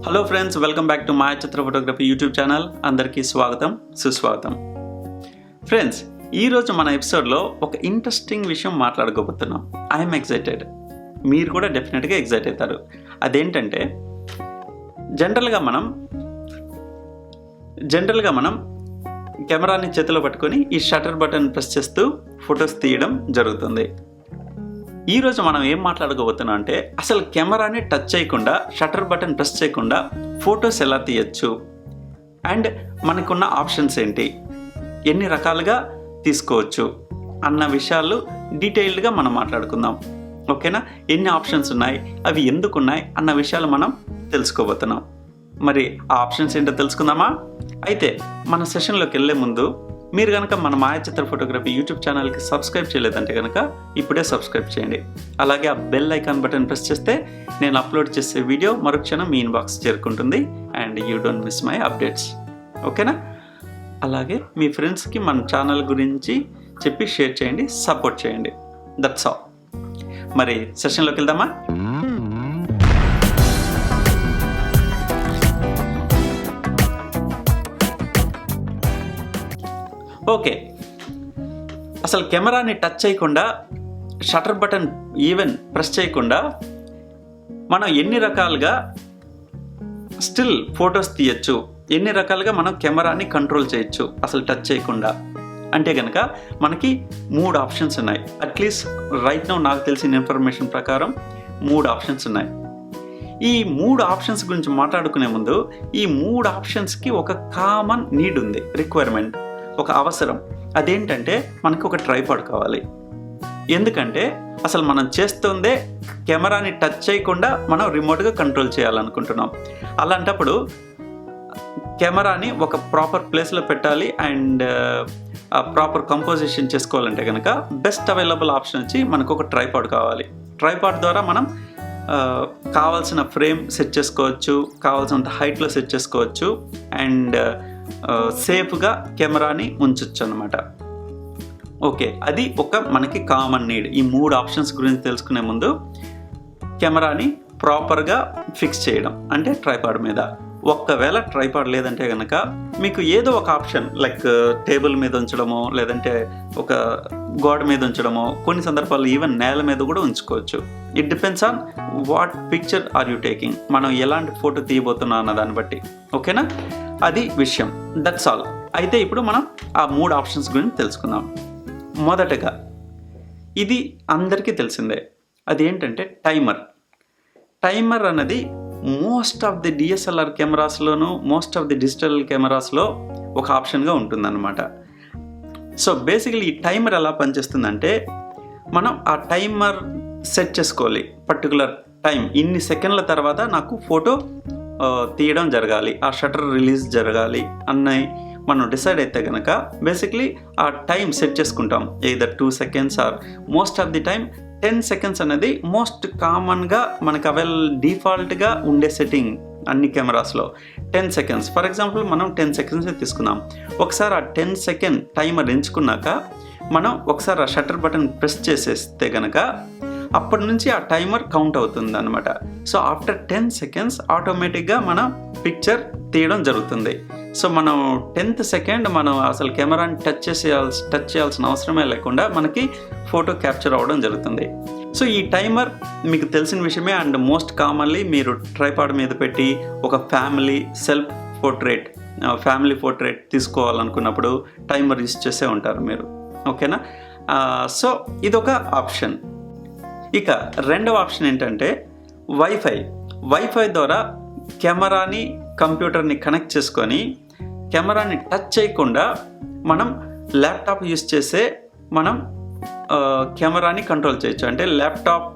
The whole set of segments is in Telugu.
Hello friends, welcome back to Mayachitra photography YouTube channel. అందరికీ స్వాగతం, సుస్వాగతం. ఫ్రెండ్స్, ఈరోజు మన ఎపిసోడ్లో ఒక ఇంట్రెస్టింగ్ విషయం మాట్లాడుకోబోతున్నాం. I'm excited. మీరు కూడా డెఫినెట్గా ఎక్సైట్ అవుతారు. అదేంటంటే జనరల్గా మనం కెమెరాని చేతిలో పట్టుకొని ఈ షట్టర్ బటన్ ప్రెస్ చేస్తూ ఫొటోస్ తీయడం జరుగుతుంది. ఈరోజు మనం ఏం మాట్లాడుకోబోతున్నాం అంటే అసలు కెమెరాని టచ్ చేయకుండా, షట్టర్ బటన్ ప్రెస్ చేయకుండా ఫొటోస్ ఎలా తీయచ్చు, అండ్ మనకున్న ఆప్షన్స్ ఏంటి, ఎన్ని రకాలుగా తీసుకోవచ్చు అన్న విషయాలు డీటెయిల్డ్గా మనం మాట్లాడుకుందాం. ఓకేనా? ఎన్ని ఆప్షన్స్ ఉన్నాయి, అవి ఎందుకు ఉన్నాయి అన్న విషయాలు మనం తెలుసుకోబోతున్నాం. మరి ఆ ఆప్షన్స్ ఏంటో తెలుసుకుందామా? అయితే మన సెషన్లోకి వెళ్ళే ముందు మీరు కనుక మన మాయాచిత్ర ఫోటోగ్రఫీ యూట్యూబ్ ఛానల్కి సబ్స్క్రైబ్ చేయలేదంటే కనుక ఇప్పుడే సబ్స్క్రైబ్ చేయండి. అలాగే ఆ బెల్ ఐకాన్ బటన్ ప్రెస్ చేస్తే నేను అప్లోడ్ చేసే వీడియో మరుక్షణం మీ ఇన్బాక్స్ చేరుకుంటుంది. And you don't miss my updates. ఓకేనా? అలాగే మీ ఫ్రెండ్స్కి మన ఛానల్ గురించి చెప్పి షేర్ చేయండి, సపోర్ట్ చేయండి. That's all. మరి సెషన్లోకి వెళ్దామా? ఓకే, అసలు కెమెరాని టచ్ చేయకుండా, షట్టర్ బటన్ ఈవెన్ ప్రెస్ చేయకుండా మనం ఎన్ని రకాలుగా స్టిల్ ఫొటోస్ తీయచ్చు, ఎన్ని రకాలుగా మనం కెమెరాని కంట్రోల్ చేయొచ్చు అసలు టచ్ చేయకుండా అంటే కనుక మనకి 3 ఆప్షన్స్ ఉన్నాయి. అట్లీస్ట్ రైట్ నౌ నాకు తెలిసిన ఇన్ఫర్మేషన్ ప్రకారం 3 ఆప్షన్స్ ఉన్నాయి. ఈ 3 ఆప్షన్స్ గురించి మాట్లాడుకునే ముందు ఈ 3 ఆప్షన్స్కి ఒక కామన్ నీడ్ ఉంది, రిక్వైర్మెంట్, ఒక అవసరం. అదేంటంటే మనకి ఒక ట్రైపాడ్ కావాలి. ఎందుకంటే అసలు మనం చేస్తుందే కెమెరాని టచ్ చేయకుండా మనం రిమోట్గా కంట్రోల్ చేయాలనుకుంటున్నాం. అలాంటప్పుడు కెమెరాని ఒక ప్రాపర్ ప్లేస్లో పెట్టాలి అండ్ ప్రాపర్ కంపోజిషన్ చేసుకోవాలంటే కనుక బెస్ట్ అవైలబుల్ ఆప్షన్ వచ్చి మనకు ఒక ట్రైపాడ్ కావాలి. ట్రైపాడ్ ద్వారా మనం కావాల్సిన ఫ్రేమ్ సెట్ చేసుకోవచ్చు, కావాల్సినంత హైట్లో సెట్ చేసుకోవచ్చు అండ్ సేఫ్గా కెమెరాని ఉంచవచ్చు అన్నమాట. ఓకే, అది ఒక మనకి కామన్ నీడ్. ఈ 3 ఆప్షన్స్ గురించి తెలుసుకునే ముందు కెమెరాని ప్రాపర్గా ఫిక్స్ చేయడం అంటే ట్రైపాడ్ మీద. ఒక్కవేళ ట్రైపాడ్ లేదంటే కనుక మీకు ఏదో ఒక ఆప్షన్ లైక్ టేబుల్ మీద ఉంచడమో, లేదంటే ఒక గోడ మీద ఉంచడమో, కొన్ని సందర్భాల్లో ఈవెన్ నేల మీద కూడా ఉంచుకోవచ్చు. It depends on what picture are you taking, మనం ఎలాంటి ఫోటో తీయబోతున్నాం అన్న దాన్ని బట్టి. ఓకేనా? అది విషయం. That's all. అయితే ఇప్పుడు మనం ఆ 3 ఆప్షన్స్ గురించి తెలుసుకుందాం. మొదటగా ఇది అందరికీ తెలిసిందే, అదేంటంటే టైమర్. టైమర్ అన్నది మోస్ట్ ఆఫ్ ది DSLR కెమెరాస్లోను, మోస్ట్ ఆఫ్ ది డిజిటల్ కెమెరాస్లో ఒక ఆప్షన్గా ఉంటుందన్నమాట. సో బేసికలీ ఈ టైమర్ ఎలా పనిచేస్తుందంటే మనం ఆ టైమర్ సెట్ చేసుకోవాలి. పర్టికులర్ టైం, ఇన్ని సెకండ్ల తర్వాత నాకు ఫోటో తీయడం జరగాలి, ఆ షట్టర్ రిలీజ్ జరగాలి అన్నవి మనం డిసైడ్ అయితే కనుక బేసిక్లీ ఆ టైం సెట్ చేసుకుంటాం. Either 2 seconds or most of the time 10 seconds అనేది మోస్ట్ కామన్గా మనకు డిఫాల్ట్గా ఉండే సెట్టింగ్ అన్ని కెమెరాస్లో 10 seconds. ఫర్ ఎగ్జాంపుల్ మనం 10 seconds తీసుకుందాం. ఒకసారి ఆ 10 second టైమర్ ఎంచుకున్నాక మనం ఒకసారి ఆ షట్టర్ బటన్ ప్రెస్ చేసేస్తే కనుక అప్పటి నుంచి ఆ టైమర్ కౌంట్ అవుతుంది అనమాట. సో ఆఫ్టర్ 10 seconds ఆటోమేటిక్గా మనం పిక్చర్ తీయడం జరుగుతుంది. సో మనం 10th second మనం అసలు కెమెరాని టచ్ చేయాల్సిన అవసరమే లేకుండా మనకి ఫోటో క్యాప్చర్ అవ్వడం జరుగుతుంది. సో ఈ టైమర్ మీకు తెలిసిన విషయమే. అండ్ మోస్ట్ కామన్లీ మీరు ట్రైపాడ్ మీద పెట్టి ఒక ఫ్యామిలీ పోర్ట్రేట్ తీసుకోవాలనుకున్నప్పుడు టైమర్ యూస్ చేసే ఉంటారు మీరు. ఓకేనా? సో ఇదొక ఆప్షన్. ఇక రెండవ ఆప్షన్ ఏంటంటే వైఫై ద్వారా కెమెరాని కంప్యూటర్ని కనెక్ట్ చేసుకొని కెమెరాని టచ్ చేయకుండా మనం ల్యాప్టాప్ యూస్ చేసే మనం కెమెరాని కంట్రోల్ చేయొచ్చు. అంటే ల్యాప్టాప్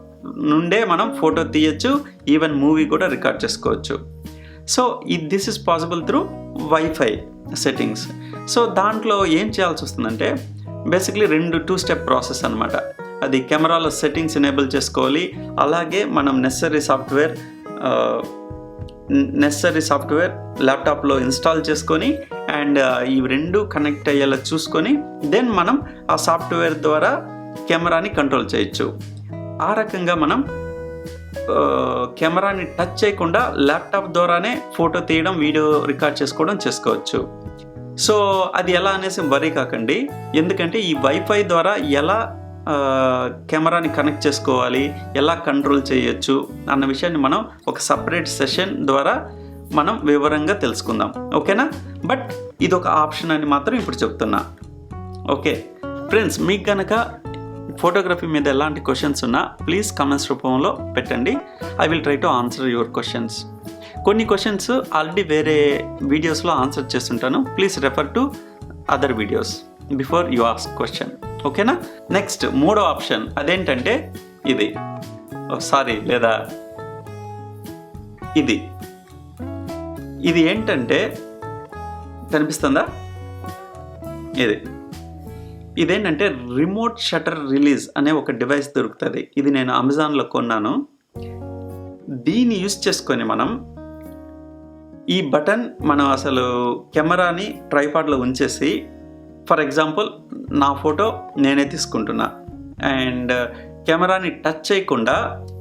నుండే మనం ఫోటో తీయచ్చు, ఈవెన్ మూవీ కూడా రికార్డ్ చేసుకోవచ్చు. So this is possible through wifi settings. So దాంట్లో ఏం చేయాల్సి వస్తుందంటే బేసిక్లీ 2 step ప్రాసెస్ అనమాట. అది కెమెరాలో సెట్టింగ్స్ ఎనేబుల్ చేసుకోవాలి, అలాగే మనం నెసరీ సాఫ్ట్వేర్ ల్యాప్టాప్లో ఇన్స్టాల్ చేసుకొని అండ్ ఈ 2 కనెక్ట్ అయ్యేలా చూసుకొని దెన్ మనం ఆ సాఫ్ట్వేర్ ద్వారా కెమెరాని కంట్రోల్ చేయొచ్చు. ఆ రకంగా మనం కెమెరాని టచ్ చేయకుండా ల్యాప్టాప్ ద్వారానే ఫోటో తీయడం, వీడియో రికార్డ్ చేసుకోవచ్చు. సో అది ఎలా అనేసి వరీ కాకండి, ఎందుకంటే ఈ వైఫై ద్వారా ఎలా కెమెరాని కనెక్ట్ చేసుకోవాలి, ఎలా కంట్రోల్ చేయొచ్చు అన్న విషయాన్ని మనం ఒక సపరేట్ సెషన్ ద్వారా మనం వివరంగా తెలుసుకుందాం. ఓకేనా? బట్ ఇది ఒక ఆప్షన్ అని మాత్రం ఇప్పుడు చెప్తున్నా. ఓకే ఫ్రెండ్స్, మీకు కనుక ఫోటోగ్రఫీ మీద ఎలాంటి క్వశ్చన్స్ ఉన్నా ప్లీజ్ కమెంట్స్ రూపంలో పెట్టండి. I will try to answer your questions. కొన్ని క్వశ్చన్స్ ఆల్రెడీ వేరే వీడియోస్లో ఆన్సర్ చేస్తుంటాను. Please refer to other videos before you ask question. ఓకేనా? నెక్స్ట్ 3వ ఆప్షన్ అదేంటంటే ఇది ఇది ఏంటంటే కనిపిస్తుందా? ఇదేంటంటే రిమోట్ షటర్ రిలీజ్ అనే ఒక డివైస్ దొరుకుతుంది. ఇది నేను అమెజాన్లో కొన్నాను. దీన్ని యూస్ చేసుకొని మనం ఈ బటన్ మనం అసలు కెమెరాని ట్రైపాడ్లో ఉంచేసి, ఫర్ ఎగ్జాంపుల్ నా ఫోటో నేనే తీసుకుంటున్నా అండ్ కెమెరాని టచ్ చేయకుండా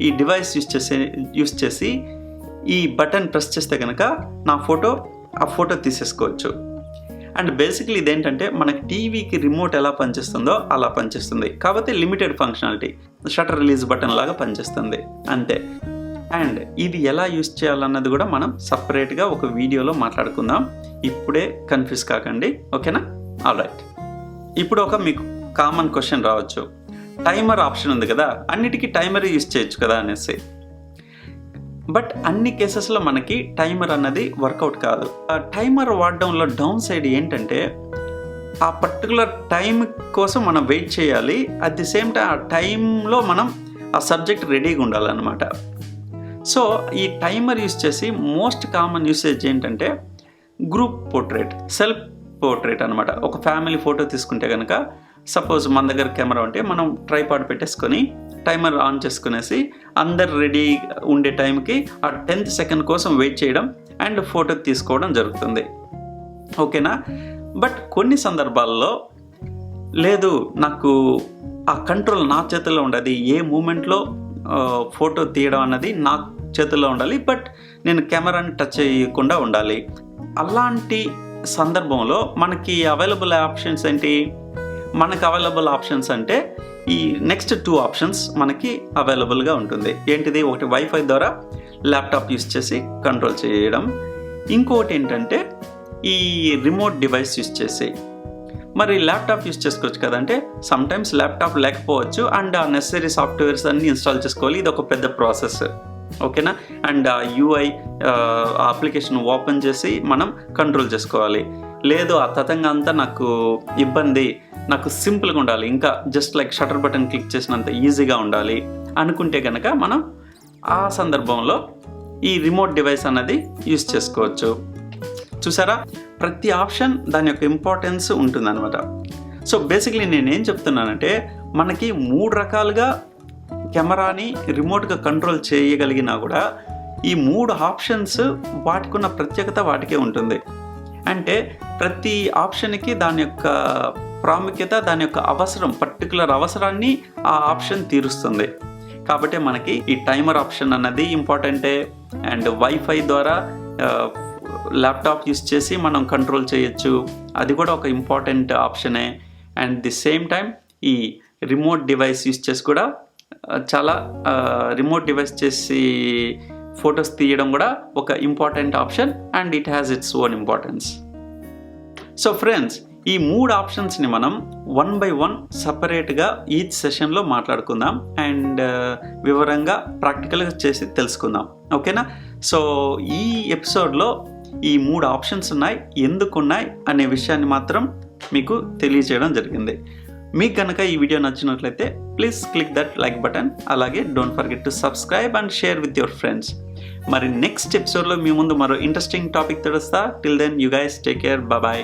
ఈ డివైస్ యూస్ చేసి ఈ బటన్ ప్రెస్ చేస్తే కనుక ఆ ఫోటో తీసేసుకోవచ్చు. అండ్ బేసిక్లీ ఇదేంటంటే మనకి టీవీకి రిమోట్ ఎలా పనిచేస్తుందో అలా పనిచేస్తుంది, కాకపోతే limited functionality, shutter release button లాగా పనిచేస్తుంది అంతే. అండ్ ఇది ఎలా యూస్ చేయాలన్నది కూడా మనం సపరేట్గా ఒక వీడియోలో మాట్లాడుకుందాం. ఇప్పుడే కన్ఫ్యూజ్ కాకండి. ఓకేనా? ఆల్రైట్. ఇప్పుడు మీకు కామన్ క్వశ్చన్ రావచ్చు, టైమర్ ఆప్షన్ ఉంది కదా, అన్నిటికీ టైమర్ యూస్ చేయొచ్చు కదా అనేసి. బట్ అన్ని కేసెస్లో మనకి టైమర్ అన్నది వర్కౌట్ కాదు. ఆ టైమర్ వాడడంలో డౌన్ సైడ్ ఏంటంటే ఆ పర్టికులర్ టైం కోసం మనం వెయిట్ చేయాలి. అట్ ది సేమ్ టైం ఆ టైంలో మనం ఆ సబ్జెక్ట్ రెడీగా ఉండాలన్నమాట. సో ఈ టైమర్ యూస్ చేసి మోస్ట్ కామన్ యూసేజ్ ఏంటంటే గ్రూప్ పోర్ట్రేట్, సెల్ఫ్ పోర్ట్రేట్ అనమాట. ఒక ఫ్యామిలీ ఫోటో తీసుకుంటే కనుక సపోజ్ మన దగ్గర కెమెరా ఉంటే మనం ట్రైపాడ్ పెట్టేసుకొని టైమర్ ఆన్ చేసుకునేసి అందరు రెడీ ఉండే టైంకి ఆ 10th సెకండ్ కోసం వెయిట్ చేయడం అండ్ ఫోటో తీసుకోవడం జరుగుతుంది. ఓకేనా? బట్ కొన్ని సందర్భాల్లో లేదు, నాకు ఆ కంట్రోల్ నా చేతుల్లో ఉండాలి, ఏ మూమెంట్లో ఫోటో తీయడం అన్నది నా చేతుల్లో ఉండాలి, బట్ నేను కెమెరాని టచ్ చేయకుండా ఉండాలి. అలాంటి సందర్భంలో మనకి అవైలబుల్ ఆప్షన్స్ ఏంటి? మనకు అవైలబుల్ ఆప్షన్స్ అంటే ఈ నెక్స్ట్ 2 ఆప్షన్స్ మనకి అవైలబుల్గా ఉంటుంది. ఏంటిది? ఒకటి వైఫై ద్వారా ల్యాప్టాప్ యూస్ చేసి కంట్రోల్ చేయడం, ఇంకొకటి ఏంటంటే ఈ రిమోట్ డివైస్ యూస్ చేసి. మరి ల్యాప్టాప్ యూస్ చేసుకోవచ్చు కదంటే సమ్టైమ్స్ ల్యాప్టాప్ లేకపోవచ్చు అండ్ ఆ నెసరీ సాఫ్ట్వేర్స్ అన్నీ ఇన్స్టాల్ చేసుకోవాలి. ఇది ఒక పెద్ద ప్రాసెస్. ఓకేనా? అండ్ ఆ యూఐ అప్లికేషన్ ఓపెన్ చేసి మనం కంట్రోల్ చేసుకోవాలి. లేదు ఆ తతంగా అంతా నాకు ఇబ్బంది, నాకు సింపుల్గా ఉండాలి, ఇంకా just like shutter button click చేసినంత ఈజీగా ఉండాలి అనుకుంటే కనుక మనం ఆ సందర్భంలో ఈ రిమోట్ డివైస్ అన్నది యూస్ చేసుకోవచ్చు. చూసారా? ప్రతి ఆప్షన్ దాని యొక్క ఇంపార్టెన్స్ ఉంటుందన్నమాట. సో బేసిక్లీ నేనేం చెప్తున్నానంటే మనకి 3 రకాలుగా కెమెరాని రిమోట్గా కంట్రోల్ చేయగలిగినా కూడా ఈ 3 ఆప్షన్స్ వాటికున్న ప్రత్యేకత వాటికే ఉంటుంది. అంటే ప్రతి ఆప్షన్కి దాని యొక్క ప్రాముఖ్యత, దాని యొక్క అవసరం, పర్టికులర్ అవసరాన్ని ఆ ఆప్షన్ తీరుస్తుంది. కాబట్టి మనకి ఈ టైమర్ ఆప్షన్ అన్నది ఇంపార్టెంటే. అండ్ వైఫై ద్వారా ల్యాప్టాప్ యూస్ చేసి మనం కంట్రోల్ చేయొచ్చు, అది కూడా ఒక ఇంపార్టెంట్ ఆప్షనే. అండ్ ది సేమ్ టైం ఈ రిమోట్ డివైస్ యూస్ చేసి కూడా చాలా రిమోట్ డివైస్ చేసి ఫొటోస్ తీయడం కూడా ఒక important option and it has its own importance. So friends, ఈ 3 ఆప్షన్స్ని మనం 1 by 1 సపరేట్గా ఈచ్ సెషన్లో మాట్లాడుకుందాం అండ్ వివరంగా ప్రాక్టికల్గా చేసి తెలుసుకుందాం. ఓకేనా? సో ఈ ఎపిసోడ్లో ఈ 3 ఆప్షన్స్ ఉన్నాయి, ఎందుకు ఉన్నాయి అనే విషయాన్ని మాత్రం మీకు తెలియజేయడం జరిగింది. మీకు కనుక ఈ వీడియో నచ్చినట్లయితే please click that like button. అలాగే don't forget to subscribe and share with your friends. మరి నెక్స్ట్ ఎపిసోడ్లో మీ ముందు మరో ఇంట్రెస్టింగ్ టాపిక్ తెలుస్తా. Till then you guys take care. Bye.